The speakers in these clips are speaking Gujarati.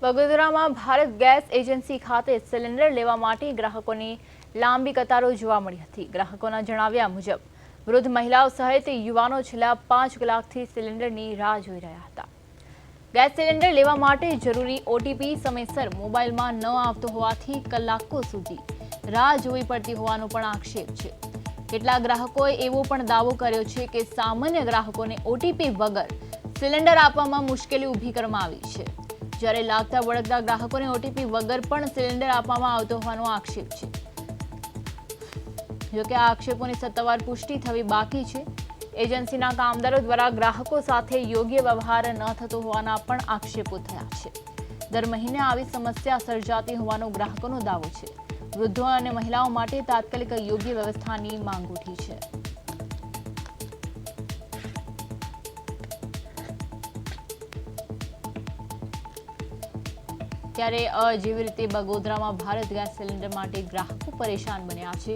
વડોદરામાં ભારત ગેસ એજન્સી ખાતે સિલિન્ડર લેવા માટે ગ્રાહકોની લાંબી કતારો જોવા મળી હતી। ગ્રાહકોના જણાવ્યા મુજબ વૃદ્ધ મહિલાઓ સહિત યુવાનો છેલ્લા 5 કલાકથી સિલિન્ડરની રાહ જોઈ રહ્યા હતા। ગેસ સિલિન્ડર લેવા માટે જરૂરી ઓટીપી સમયસર મોબાઈલમાં ન આવતો હોવાથી કલાકો સુધી રાહ જોવી પડતી હોવાનો પણ આક્ષેપ છે। કેટલાક ગ્રાહકોએ એવો પણ દાવો કર્યો છે કે સામાન્ય ગ્રાહકોને ઓટીપી વગર સિલિન્ડર આપવામાં મુશ્કેલી ઊભી કરવામાં આવી છે, જ્યારે લાગતા વળગતા ગ્રાહકોને ઓટીપી વગર પણ સિલિન્ડર આપવામાં આવતો હોવાનો આક્ષેપ છે। જો કે આ આક્ષેપોની સત્તાવાર પુષ્ટિ થવી બાકી છે। એજન્સીના કામદારો દ્વારા ગ્રાહકો સાથે યોગ્ય વ્યવહાર ન થતો હોવાના પણ આક્ષેપો થયા છે। દર મહિને આવી સમસ્યા સર્જાતી હોવાનો ગ્રાહકોનો દાવો છે। વૃદ્ધો અને મહિલાઓ માટે તાત્કાલિક યોગ્ય વ્યવસ્થાની માંગ ઉઠી છે। ત્યારે જેવી રીતે બગોદરામાં ભારત ગેસ સિલિન્ડર માટે ગ્રાહકો પરેશાન બન્યા છે।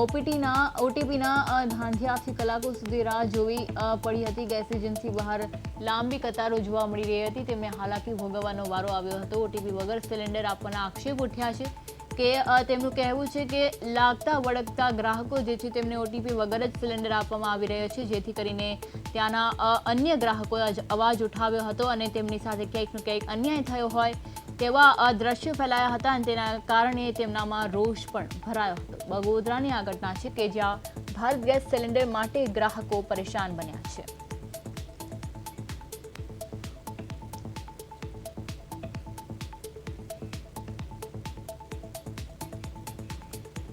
ઓટીપીના ધાંધિયાથી કલાકો સુધી રાહ જોવી પડી હતી। ગેસ એજન્સી બહાર લાંબી કતારો જોવા મળી રહી હતી, તેમને હાલાકી ભોગવવાનો વારો આવ્યો હતો। ઓટીપી વગર સિલિન્ડર આપવાના આક્ષેપ ઉઠ્યા છે કે તેમનું કહેવું છે કે લાગતા વળગતા ગ્રાહકો જે છે તેમને ઓટીપી વગર જ સિલિન્ડર આપવામાં આવી રહ્યો છે, જેથી કરીને ત્યાંના અન્ય ગ્રાહકોએ અવાજ ઉઠાવ્યો હતો અને તેમની સાથે ક્યાંક અન્યાય થયો હોય તેવા દ્રશ્યો ફેલાયા હતા અને તેના કારણે તેમનામાં રોષ પણ ભરાયો હતો। બગોદરાની આ ઘટના છે કે જ્યાં ભારત ગેસ સિલિન્ડર માટે ગ્રાહકો પરેશાન બન્યા છે।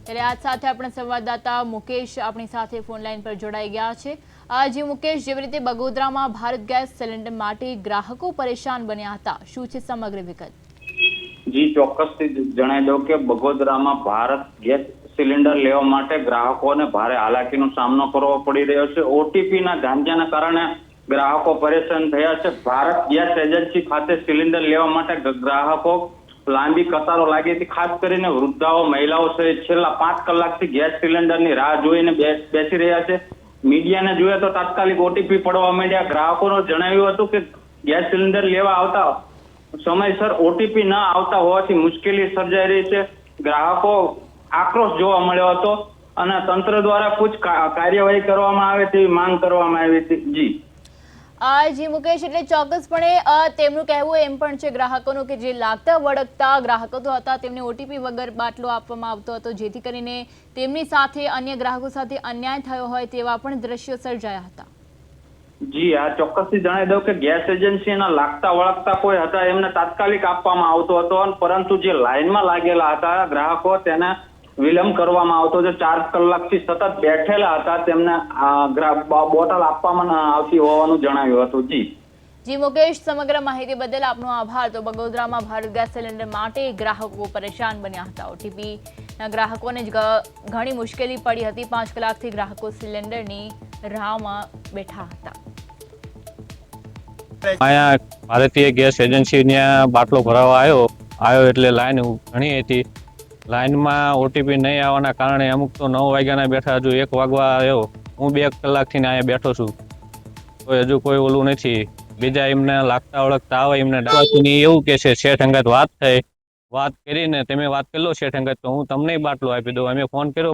ત્યારે આજ સાથે આપણા સંવાદદાતા મુકેશ આપણી સાથે ફોન લાઈન પર જોડાઈ ગયા છે। જી મુકેશ, જેવી રીતે બગોદરામાં ભારત ગેસ સિલિન્ડર માટે ગ્રાહકો પરેશાન બન્યા હતા, શું છે સમગ્ર વિગત? જી ચોક્કસથી જણાવી દઉં કે બગોદરામાં ભારત ગેસ સિલિન્ડર લેવા માટે ગ્રાહકોને ભારે હાલાકીનો સામનો કરવો પડી રહ્યો છે। ઓટીપીના ધાંધિયાના કારણે ગ્રાહકો પરેશાન થયા છે। ભારત ગેસ એજન્સી ખાતે સિલિન્ડર લેવા માટે ગ્રાહકો લાંબી કતારો લાગી હતી। ખાસ કરીને વૃદ્ધાઓ, મહિલાઓ સહિત છેલ્લા 5 કલાકથી ગેસ સિલિન્ડરની રાહ જોઈને બેસી રહ્યા છે। મીડિયાને જોઈએ તો તાત્કાલિક ઓટીપી પડવા માંડ્યા। ગ્રાહકોને જણાવ્યું હતું કે ગેસ સિલિન્ડર લેવા આવતા સમયસર ઓટીપી ન આવતા હોવાથી મુશ્કેલી સર્જાઈ રહી છે। ગ્રાહકો આક્રોશ જોવા મળ્યો હતો અને તંત્ર દ્વારા કુછ કાર્યવાહી કરવામાં આવે તેવી માંગ કરવામાં આવી હતી। જી મુકેશ, એટલે ચોક્કસપણે તેમનું કહેવું એમ પણ છે ગ્રાહકોનું કે જે લાગતા વળગતા ગ્રાહકો તો હતા તેમને ઓટીપી વગર બાટલો આપવામાં આવતો હતો, જેથી કરીને તેમની સાથે અન્ય ગ્રાહકો સાથે અન્યાય થયો હોય તેવા પણ દ્રશ્યો સર્જાયા હતા। જી આ ચોક્કસથી જણાવી દઉં કે ગેસ એજન્સીના લાગતા વળગતા કોઈ હતા એમને તાત્કાલિક આપવામાં આવતો હતો, પરંતુ જે લાઈનમાં લાગેલા હતા ગ્રાહકો તેને વિલંબ કરવામાં આવતો હતો। 4 કલાકથી સતત બેઠેલા હતા, તેમને બોટલ આપવામાં આવતી હોવાનું જણાવ્યું હતું। જી મુકેશ, સમગ્ર માહિતી બદલ આપનો આભાર। તો બગોદરામાં ભારત ગેસ સિલિન્ડર માટે ગ્રાહકો પરેશાન બન્યા હતા। ઓટીપીના ગ્રાહકોને ઘણી મુશ્કેલી પડી હતી। 5 કલાકથી ગ્રાહકો સિલિન્ડરની રાહમાં બેઠા હતા। અહીંયા ભારતીય ગેસ એજન્સીને બાટલો ભરાવા આવ્યો એટલે લાઈન ઘણી હતી। લાઈનમાં ઓટીપી નહીં આવવાના કારણે અમુક તો 9 વાગ્યાના બેઠા, હજુ 1 વાગવા આવ્યો। હું 2 કલાકથી અહીંયા બેઠો છું, તો હજુ કોઈ ઓલું નથી। બીજા એમને લાગતા ઓળખતા આવે એમને એવું કે છે શેઠ અંગત વાત કરીને તમે વાત કરી લો શેઠ અંગત, તો હું તમને બાટલો આપી દઉં। અમે ફોન કર્યો